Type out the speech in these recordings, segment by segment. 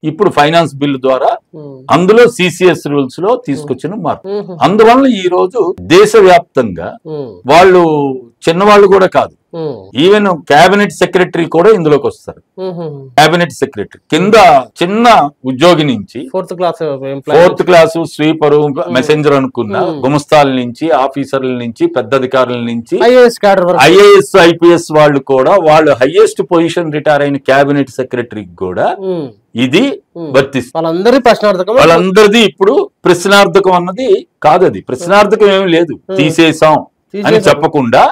ఇప్పుడు finance bill ద్వారా అందులో సిసిఎస్ రూల్స్ లో తీసుకొచ్చిన మార్పు. అందువల్ల ఈ రోజు దేశవ్యాప్తంగా వాళ్ళు చిన్నవాళ్ళు కూడా కాదు, ఈవెన్ కేబినెట్ సెక్రటరీ కూడా ఇందులోకి వస్తారు. కేబినెట్ సెక్రటరీ కింద చిన్న ఉద్యోగి నుంచి ఫోర్త్ క్లాసు స్వీపరు మెసెంజర్ అనుకున్న గుమస్తాల నుంచి ఆఫీసర్ల నుంచి పెద్ద అధికారుల నుంచి ఐఏఎస్ ఐపీఎస్ వాళ్ళు కూడా వాళ్ళు హైయెస్ట్ పొజిషన్ రిటైర్ అయిన కేబినెట్ సెక్రటరీకి కూడా ఇది వర్తిస్తుంది. వాళ్ళందరిది ఇప్పుడు ప్రశ్నార్థకం అన్నది కాదు, అది ప్రశ్నార్థకం ఏమి లేదు, తీసేసాం అని చెప్పకుండా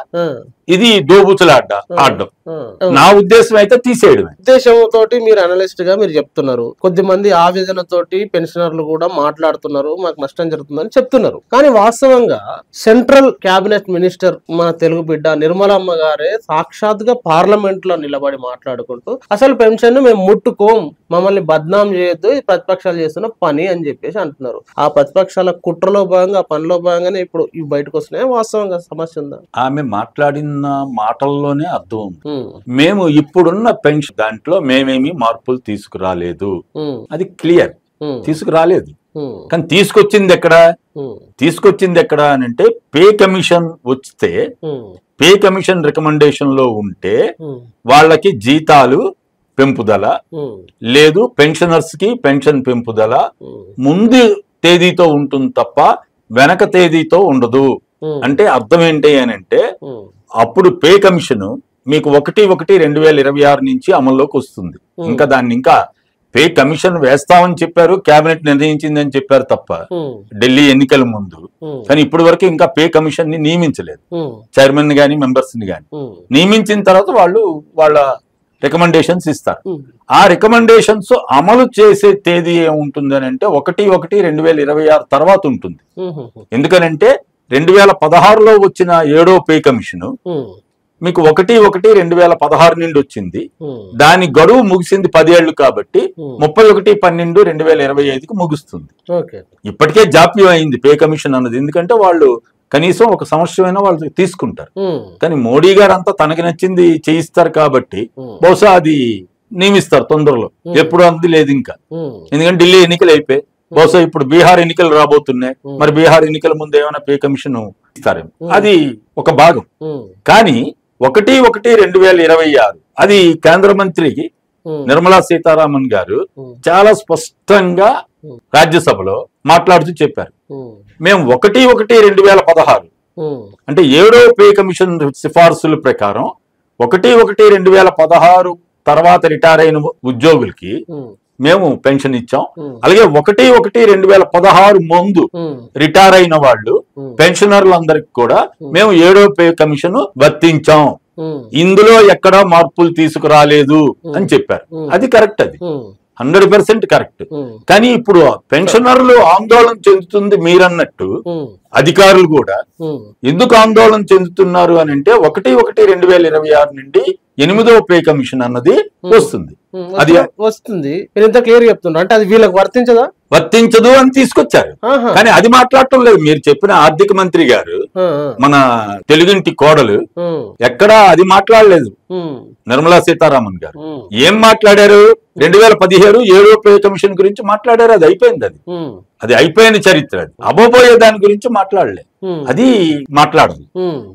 ఇది ఆడడం నా ఉద్దేశం అయితే తీసేయడం. ఉద్దేశంతో మీరు అనలిస్ట్ గా మీరు చెప్తున్నారు, కొద్దిమంది ఆవేదనతోటి పెన్షనర్లు కూడా మాట్లాడుతున్నారు, మాకు నష్టం జరుగుతుందని చెప్తున్నారు. కానీ వాస్తవంగా సెంట్రల్ క్యాబినెట్ మినిస్టర్ మన తెలుగు బిడ్డ నిర్మలమ్మ గారే సాక్షాత్గా పార్లమెంట్ లో నిలబడి మాట్లాడుకుంటూ అసలు పెన్షన్ మేము ముట్టుకోం, మమ్మల్ని బద్నాం చేయొద్దు, ప్రతిపక్షాలు చేస్తున్న పని అని చెప్పేసి అంటున్నారు. ఆ ప్రతిపక్షాల కుట్రలో భాగంగా పనిలో భాగంగానే ఇప్పుడు ఇవి బయటకు వస్తున్నాయి. వాస్తవంగా సమస్య ఉందా? ఆమె మాట్లాడిన మాటల్లోనే అర్థం ఉంది. మేము ఇప్పుడున్న పెన్షన్ దాంట్లో మేమేమి మార్పులు తీసుకురాలేదు, అది క్లియర్, తీసుకురాలేదు. కానీ తీసుకొచ్చింది ఎక్కడ అని అంటే పే కమిషన్ వస్తే పే కమిషన్ రికమెండేషన్ లో ఉంటే వాళ్ళకి జీతాలు పెంపుదల లేదు, పెన్షనర్స్ కి పెన్షన్ పెంపుదల ముందు తేదీతో ఉంటుంది తప్ప వెనక తేదీతో ఉండదు. అంటే అర్థం ఏంటి అని అంటే అప్పుడు పే కమిషన్ మీకు 1/1/2026 నుంచి అమల్లోకి వస్తుంది. ఇంకా దాన్ని ఇంకా పే కమిషన్ వేస్తామని చెప్పారు, కేబినెట్ నిర్ణయించిందని చెప్పారు తప్ప ఢిల్లీ ఎన్నికల ముందు. కానీ ఇప్పటి వరకు ఇంకా పే కమిషన్ ని నియమించలేదు, చైర్మన్ గాని మెంబర్స్ ని గాని. నియమించిన తర్వాత వాళ్ళు వాళ్ళ రికమెండేషన్స్ ఇస్తారు. ఆ రికమెండేషన్స్ అమలు చేసే తేదీ ఏముంటుంది అని అంటే 1/1/2026 తర్వాత ఉంటుంది. ఎందుకనంటే 2016లో వచ్చిన 7వ పే కమిషన్ మీకు 1/1/2016 నుండి వచ్చింది. దాని గడువు ముగిసింది 10 ఏళ్లు కాబట్టి 31/12/2025కి ముగుస్తుంది. ఇప్పటికే జాప్యం అయింది పే కమిషన్ అన్నది, ఎందుకంటే వాళ్ళు కనీసం 1 సంవత్సరమైనా వాళ్ళు తీసుకుంటారు. కానీ మోడీ గారు అంతా తనకి నచ్చింది చేయిస్తారు కాబట్టి బహుశా అది నియమిస్తారు తొందరలో, ఎప్పుడు అంది లేదు ఇంకా. ఎందుకంటే ఢిల్లీ ఎన్నికలు అయిపోయి బహుశా ఇప్పుడు బీహార్ ఎన్నికలు రాబోతున్నాయి, మరి బీహార్ ఎన్నికల ముందు ఏమైనా పే కమిషన్ ఇస్తారేమో, అది ఒక భాగం. కానీ 1/1/2026 అది కేంద్ర మంత్రికి నిర్మలా సీతారామన్ గారు చాలా స్పష్టంగా రాజ్యసభలో మాట్లాడుతూ చెప్పారు, మేము 1/1/2016 అంటే 7వ పే కమిషన్ సిఫార్సుల ప్రకారం 1/1/2016 తర్వాత రిటైర్ అయిన ఉద్యోగులకి మేము పెన్షన్ ఇచ్చాం. అలాగే 1/1/2016 ముందు రిటైర్ అయిన వాళ్ళు పెన్షనర్లందరికి కూడా మేము 7వ పే కమిషన్ వర్తించాం, ఇందులో ఎక్కడా మార్పులు తీసుకురాలేదు అని చెప్పారు. అది కరెక్ట్, అది 100% కరెక్ట్. కానీ ఇప్పుడు పెన్షనర్లు ఆందోళన చెందుతుంది మీరన్నట్టు అధికారులు కూడా ఎందుకు ఆందోళన చెందుతున్నారు అని అంటే 1/1/2026 నుండి 8వ పే కమిషన్ అన్నది వస్తుంది. అది వస్తుంది ఇంత క్లియర్ చెప్తున్నారు అంటే అది వీళ్ళకి వర్తించదు అని తీసుకొచ్చారు. కానీ అది మాట్లాడటం లేదు. మీరు చెప్పిన ఆర్థిక మంత్రి గారు మన తెలుగింటి కోడలు ఎక్కడా అది మాట్లాడలేదు. నిర్మలా సీతారామన్ గారు ఏం మాట్లాడారు? 2017 7వ పే కమిషన్ గురించి మాట్లాడారు. అది అయిపోయింది, అది అయిపోయిన చరిత్ర. అది అబోబోయే దాని గురించి మాట్లాడలేదు, అది మాట్లాడదు.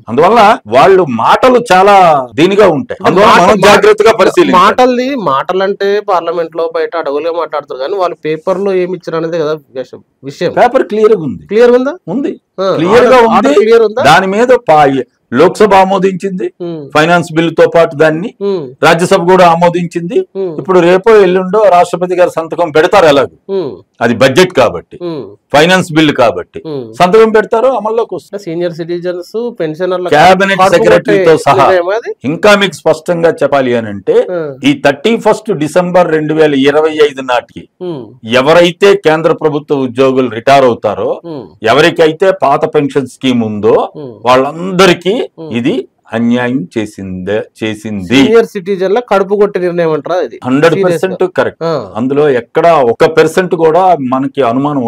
అందువల్ల వాళ్ళు మాటలు చాలా దీనిగా ఉంటాయి. అందువల్ల మనం జాగ్రత్తగా పరిశీలించాలి. మాటలంటే పార్లమెంట్ లో బయట అడవులుగా మాట్లాడుతారు, కానీ వాళ్ళు పేపర్ లో ఏమి ఇచ్చారు అనేది కదా విషయం. పేపర్ క్లియర్ గా ఉంది, క్లియర్ ఉందా? ఉంది, క్లియర్ గా ఉంది. దాని మీద లోక్సభ ఆమోదించింది ఫైనాన్స్ బిల్లుతో పాటు, దాన్ని రాజ్యసభ కూడా ఆమోదించింది. ఇప్పుడు రేపో ఎల్లుండో రాష్ట్రపతి గారు సంతకం పెడతారు. ఎలాగో అది బడ్జెట్ కాబట్టి, ఫైనాన్స్ బిల్లు కాబట్టి సంతకం పెడతారు, అమల్లోకి వస్తుంది. సీనియర్ సిటిజన్స్, పెన్షనర్ల, కేబినెట్ సెక్రటరీతో సహా. ఇంకా మీకు స్పష్టంగా చెప్పాలి అని అంటే ఈ 31 డిసెంబర్ 2025 నాటికి ఎవరైతే కేంద్ర ప్రభుత్వ ఉద్యోగులు రిటైర్ అవుతారో, ఎవరికైతే పాత పెన్షన్ స్కీమ్ ఉందో వాళ్ళందరికీ ఇది అన్యాయం చేసింది. సీనియర్ సిటిజన్ల కడుపు కొట్టే నిర్ణయం అంటారా? 100% కరెక్ట్. అందులో ఎక్కడ 1% కూడా మనకి అనుమానం